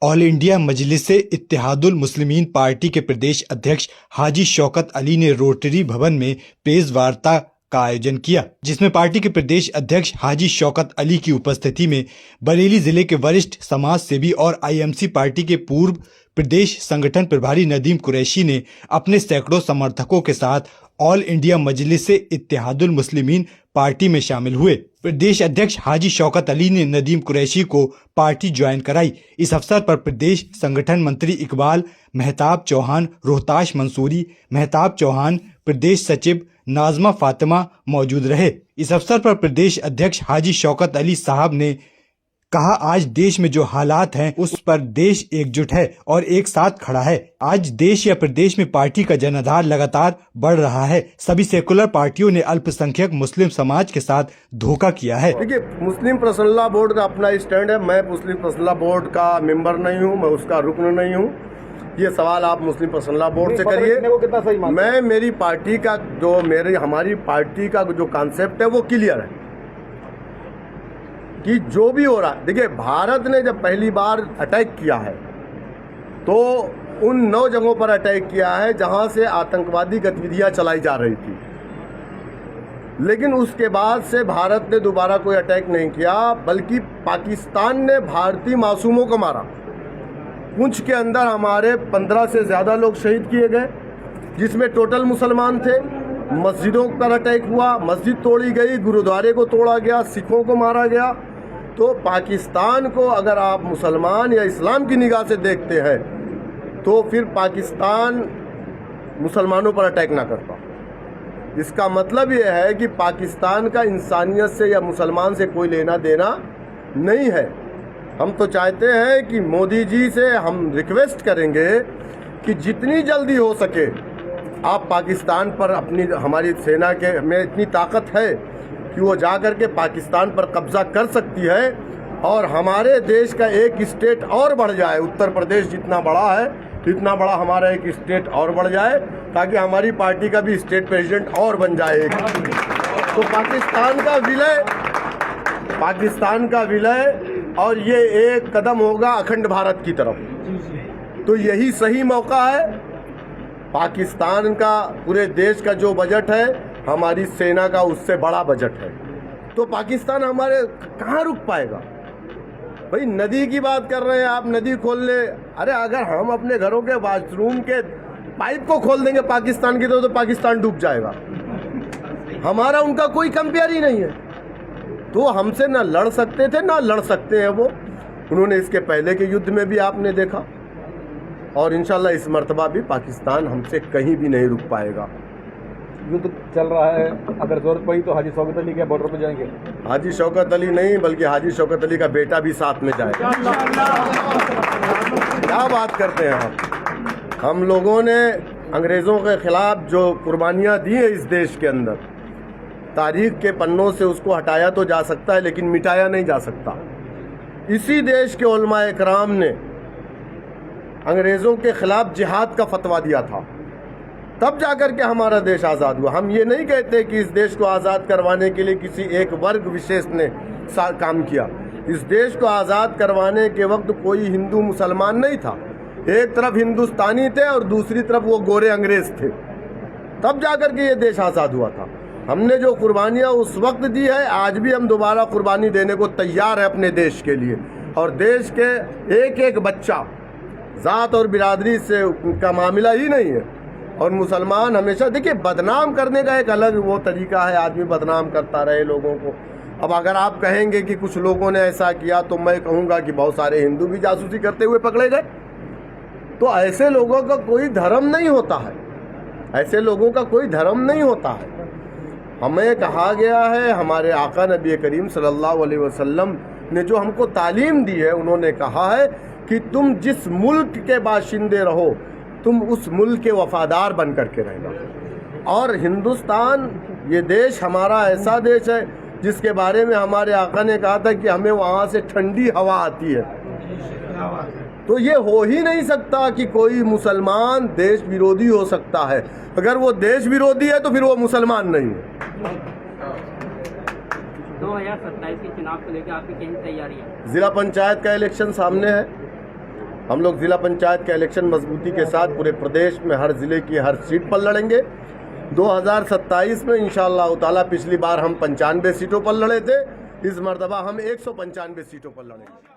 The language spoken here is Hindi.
ऑल इंडिया मजलिस-ए-इत्तेहादुल मुस्लिमीन पार्टी के प्रदेश अध्यक्ष हाजी शौकत अली ने रोटरी भवन में प्रेस वार्ता का आयोजन किया, जिसमें पार्टी के प्रदेश अध्यक्ष हाजी शौकत अली की उपस्थिति में बरेली जिले के वरिष्ठ समाज सेवी और आईएमसी पार्टी के पूर्व प्रदेश संगठन प्रभारी नदीम कुरैशी ने अपने सैकड़ों समर्थकों के साथ ऑल इंडिया मजलिस-ए-इत्तेहादुल मुस्लिमीन पार्टी में शामिल हुए। प्रदेश अध्यक्ष हाजी शौकत अली ने नदीम कुरैशी को पार्टी ज्वाइन कराई। इस अवसर पर प्रदेश संगठन मंत्री इकबाल मेहताब चौहान, रोहताश मंसूरी मेहताब चौहान, प्रदेश सचिव नाजमा फातिमा मौजूद रहे। इस अवसर पर प्रदेश अध्यक्ष हाजी शौकत अली साहब ने कहा, आज देश में जो हालात हैं उस पर देश एकजुट है और एक साथ खड़ा है। आज देश या प्रदेश में पार्टी का जनाधार लगातार बढ़ रहा है। सभी सेकुलर पार्टियों ने अल्पसंख्यक मुस्लिम समाज के साथ धोखा किया है। देखिए, मुस्लिम पर्सनल बोर्ड का अपना स्टैंड है। मैं मुस्लिम पर्सनल बोर्ड का मेंबर नहीं हूँ, मैं उसका रुकन नहीं हूँ। ये सवाल आप मुस्लिम पर्सनल बोर्ड से करिए। मैं मेरी पार्टी का हमारी पार्टी का जो कॉन्सेप्ट है वो क्लियर है कि जो भी हो रहा है। देखिए, भारत ने जब पहली बार अटैक किया है तो उन 9 जगहों पर अटैक किया है जहां से आतंकवादी गतिविधियां चलाई जा रही थी, लेकिन उसके बाद से भारत ने दोबारा कोई अटैक नहीं किया, बल्कि पाकिस्तान ने भारतीय मासूमों को मारा। पुंछ के अंदर हमारे 15 से ज़्यादा लोग शहीद किए गए, जिसमें टोटल मुसलमान थे। मस्जिदों पर अटैक हुआ, मस्जिद तोड़ी गई, गुरुद्वारे को तोड़ा गया, सिखों को मारा गया। तो पाकिस्तान को अगर आप मुसलमान या इस्लाम की निगाह से देखते हैं तो फिर पाकिस्तान मुसलमानों पर अटैक ना करता। इसका मतलब ये है कि पाकिस्तान का इंसानियत से या मुसलमान से कोई लेना देना नहीं है। हम तो चाहते हैं कि मोदी जी से हम रिक्वेस्ट करेंगे कि जितनी जल्दी हो सके आप पाकिस्तान पर हमारी सेना के में इतनी ताकत है कि वो जाकर के पाकिस्तान पर कब्जा कर सकती है और हमारे देश का एक स्टेट और बढ़ जाए। उत्तर प्रदेश जितना बड़ा है इतना बड़ा हमारा एक स्टेट और बढ़ जाए, ताकि हमारी पार्टी का भी स्टेट प्रेसिडेंट और बन जाए। तो पाकिस्तान का विलय और ये एक कदम होगा अखंड भारत की तरफ। तो यही सही मौका है। पाकिस्तान का पूरे देश का जो बजट है, हमारी सेना का उससे बड़ा बजट है। तो पाकिस्तान हमारे कहाँ रुक पाएगा? भाई, नदी की बात कर रहे हैं आप, नदी खोल ले। अरे अगर हम अपने घरों के बाथरूम के पाइप को खोल देंगे पाकिस्तान की तो पाकिस्तान डूब जाएगा। हमारा उनका कोई कंपेयर ही नहीं है। तो हमसे ना लड़ सकते थे ना लड़ सकते हैं वो। उन्होंने इसके पहले के युद्ध में भी आपने देखा, और इंशाल्लाह इस मर्तबा भी पाकिस्तान हमसे कहीं भी नहीं रुक पाएगा। युद्ध चल रहा है, अगर जरूरत पड़ी तो हाजी शौकत अली के बॉर्डर पर जाएंगे। हाजी शौकत अली नहीं, बल्कि हाजी शौकत अली का बेटा भी साथ में जाएगा। क्या बात करते हैं हम लोगों ने अंग्रेज़ों के खिलाफ जो कुर्बानियाँ दी है इस देश के अंदर, तारीख के पन्नों से उसको हटाया तो जा सकता है, लेकिन मिटाया नहीं जा सकता। इसी देश के उलमाए कराम ने अंग्रेज़ों के खिलाफ जिहाद का फतवा दिया था, तब जाकर के हमारा देश आज़ाद हुआ। हम ये नहीं कहते कि इस देश को आज़ाद करवाने के लिए किसी एक वर्ग विशेष ने काम किया। इस देश को आज़ाद करवाने के वक्त कोई हिंदू मुसलमान नहीं था। एक तरफ हिंदुस्तानी थे और दूसरी तरफ वो गोरे अंग्रेज थे। तब जाकर के ये देश आज़ाद हुआ था। हमने जो कुर्बानियाँ उस वक्त दी है, आज भी हम दोबारा कुर्बानी देने को तैयार है अपने देश के लिए। और देश के एक एक बच्चा, ज़ात और बिरादरी से का मामला ही नहीं है। और मुसलमान हमेशा, देखिए, बदनाम करने का एक अलग वो तरीका है, आदमी बदनाम करता रहे लोगों को। अब अगर आप कहेंगे कि कुछ लोगों ने ऐसा किया, तो मैं कहूँगा कि बहुत सारे हिंदू भी जासूसी करते हुए पकड़े गए। तो ऐसे लोगों का कोई धर्म नहीं होता है, ऐसे लोगों का कोई धर्म नहीं होता है। हमें कहा गया है, हमारे आका नबी करीम सल्लल्लाहु अलैहि वसल्लम ने जो हमको तालीम दी है, उन्होंने कहा है कि तुम जिस मुल्क के बाशिंदे रहो, तुम उस मुल्क के वफादार बन करके रहना। और हिंदुस्तान, ये देश हमारा ऐसा देश है जिसके बारे में हमारे आका ने कहा था कि हमें वहाँ से ठंडी हवा आती है। तो ये हो ही नहीं सकता कि कोई मुसलमान देश विरोधी हो सकता है। अगर वो देश विरोधी है तो फिर वो मुसलमान नहीं है। 2027 के चुनाव को लेकर आपकी क्या तैयारी है? जिला पंचायत का इलेक्शन सामने है हम लोग जिला पंचायत के इलेक्शन मजबूती के साथ पूरे प्रदेश में हर जिले की हर सीट पर लड़ेंगे। 2027 में इंशाअल्लाह ताला पिछली बार हम 95 सीटों पर लड़े थे, इस मर्तबा हम 195 सीटों पर लड़ेंगे।